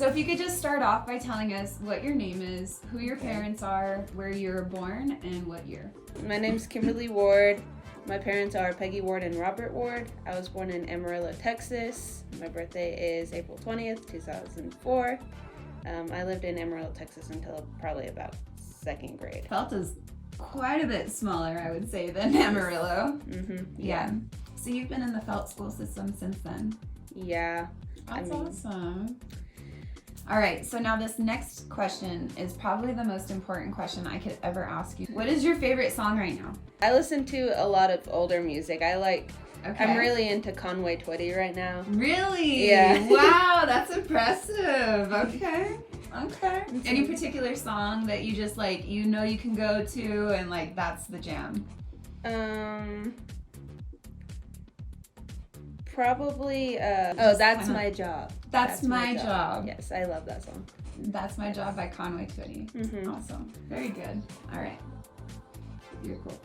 So if you could just start off by telling us what your name is, who your parents are, where you were born, and what year. My name's Kimberly Ward. My parents are Peggy Ward and Robert Ward. I was born in Amarillo, Texas. My birthday is April 20th, 2004. I lived in Amarillo, Texas until probably about 2nd grade. Felt is quite a bit smaller, I would say, than Amarillo. Yeah. So you've been in the Felt school system since then? Yeah. That's awesome. All right, so now this next question is probably the most important question I could ever ask you. What is your favorite song right now? I listen to a lot of older music. I'm really into Conway Twitty right now. Really? Yeah. Wow, that's impressive. Okay. Any particular song that you just like, you know you can go to and like that's the jam? Probably, That's My Job. That's My Job. Yes, I love that song. That's My Job by Conway Twitty. Awesome. Very good. All right. You're cool.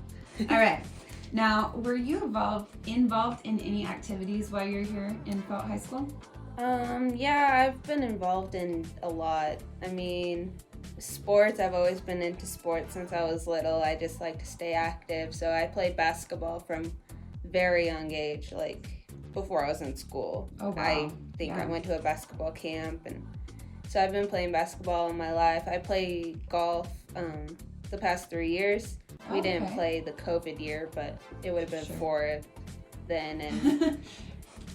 All right. Now, were you involved in any activities while you're here in Felt High School? Yeah, I've been involved in a lot. I mean, sports, I've always been into sports since I was little. I just like to stay active. So I played basketball from very young age, like before I was in school. Oh, wow. I think I went to a basketball camp, and so I've been playing basketball all my life. I play golf the past 3 years. We didn't play the COVID year, but it would have been 4 then.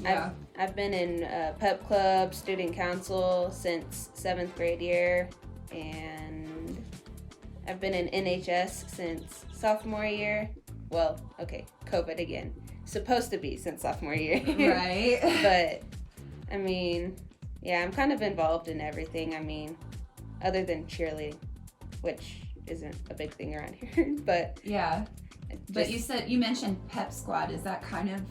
And I've been in pep club, student council since 7th grade year, and I've been in NHS since sophomore year. Well, okay, COVID again. Supposed to be since sophomore year. Right. But, I mean, yeah, I'm kind of involved in everything. I mean, other than cheerleading, which isn't a big thing around here. But yeah. But you mentioned Pep Squad. Is that kind of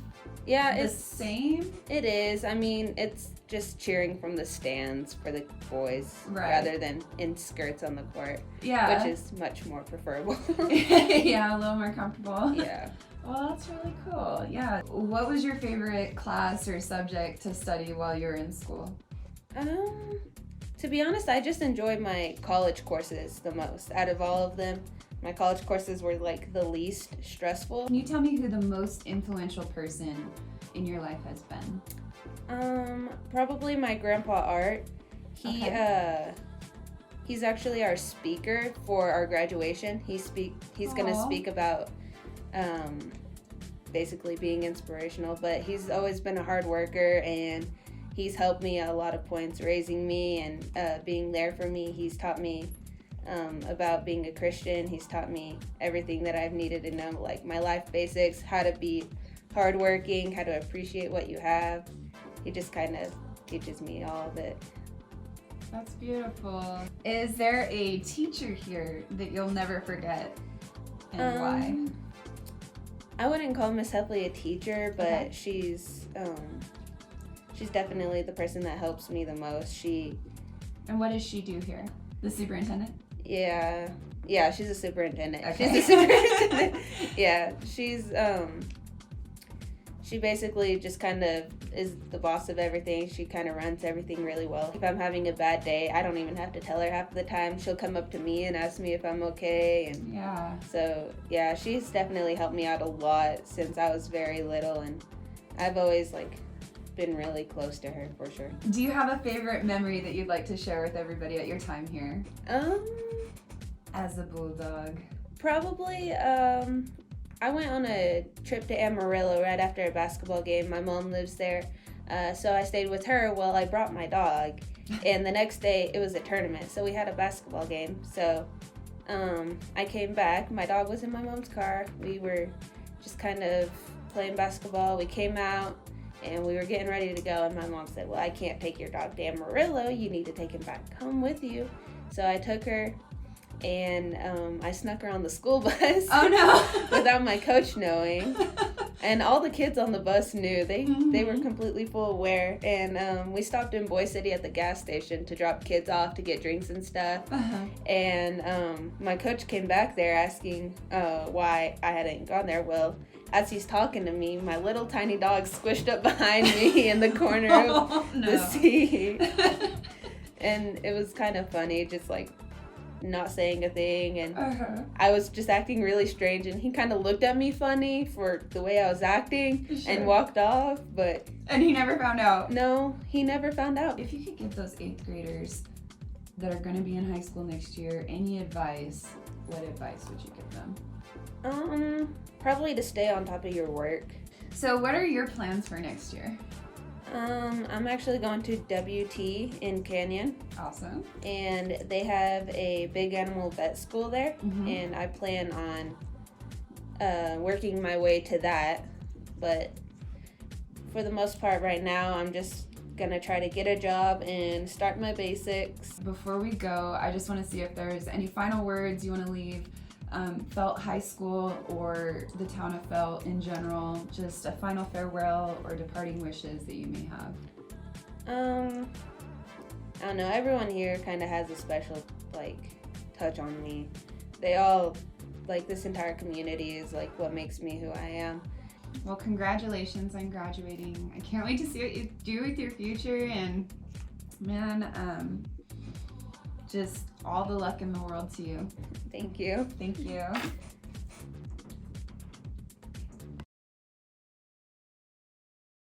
the same? It is. I mean, it's just cheering from the stands for the boys rather than in skirts on the court. Yeah. Which is much more preferable. Yeah, a little more comfortable. Yeah. Well, that's really cool. Yeah. What was your favorite class or subject to study while you were in school? To be honest, I just enjoyed my college courses the most. Out of all of them, my college courses were like the least stressful. Can you tell me who the most influential person in your life has been? Probably my grandpa Art. He's actually our speaker for our graduation. He's gonna speak about basically being inspirational, but he's always been a hard worker, and he's helped me at a lot of points, raising me and being there for me. He's taught me about being a Christian. He's taught me everything that I've needed to know, like my life basics, how to be hardworking, how to appreciate what you have. He just kind of teaches me all of it. That's beautiful. Is there a teacher here that you'll never forget, and why? I wouldn't call Miss Heffley a teacher, but she's definitely the person that helps me the most. And what does she do here? The superintendent? Yeah, she's a superintendent. Okay. She's a superintendent. Yeah, she basically just kind of is the boss of everything. She kind of runs everything really well. If I'm having a bad day, I don't even have to tell her half the time. She'll come up to me and ask me if I'm okay. And so, yeah, she's definitely helped me out a lot since I was very little, and I've always been really close to her for sure. Do you have a favorite memory that you'd like to share with everybody at your time here? As a bulldog. Probably, I went on a trip to Amarillo right after a basketball game. My mom lives there, so I stayed with her while I brought my dog. And the next day, it was a tournament, so we had a basketball game. So I came back. My dog was in my mom's car. We were just kind of playing basketball. We came out, and we were getting ready to go, and my mom said, well, I can't take your dog to Amarillo. You need to take him back home with you. So I took her, and I snuck her on the school bus. Oh, no. Without my coach knowing. And all the kids on the bus knew. They were completely full aware. And we stopped in Boy City at the gas station to drop kids off to get drinks and stuff. And my coach came back there asking why I hadn't gone there. Well, as he's talking to me, my little tiny dog squished up behind me in the corner of the seat. And it was kind of funny, just like not saying a thing, and I was just acting really strange, and he kind of looked at me funny for the way I was acting and walked off, but... And he never found out? No, he never found out. If you could give those 8th graders that are going to be in high school next year any advice, what advice would you give them? Probably to stay on top of your work. So what are your plans for next year? I'm actually going to WT in Canyon. Awesome. And they have a big animal vet school there, and I plan on working my way to that. But for the most part right now, I'm just gonna try to get a job and start my basics. Before we go, I just want to see if there's any final words you want to leave Felt High School or the town of Felt in general, just a final farewell or departing wishes that you may have. I don't know, everyone here kind of has a special touch on me. They all, this entire community is what makes me who I am. Well, congratulations on graduating. I can't wait to see what you do with your future, and man, just all the luck in the world to you. Thank you. Thank you.